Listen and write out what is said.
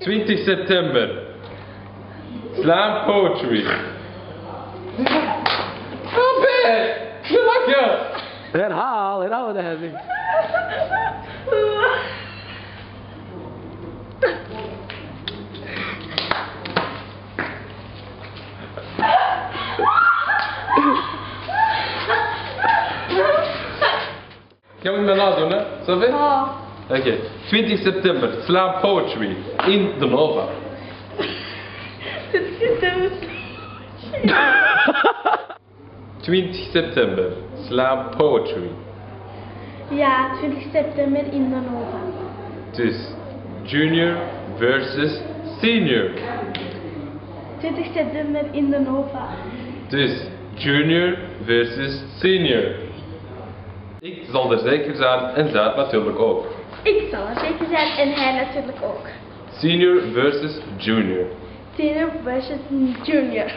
20 september. Slam poetry. Stop it! Je lachen! Herhaal de heavy. Kan we het daarna doen, hè? Snap je? Oh. Oké. 20 september. Slam poetry. In de Nova. 20 september. Slam poetry. Ja, 20 september in de Nova. Dus junior versus senior. 20 september in de Nova. Dus junior versus senior. Ik zal er zeker zijn en zij natuurlijk ook. Ik zal er zeker zijn en hij natuurlijk ook. Senior versus junior. Senior versus junior.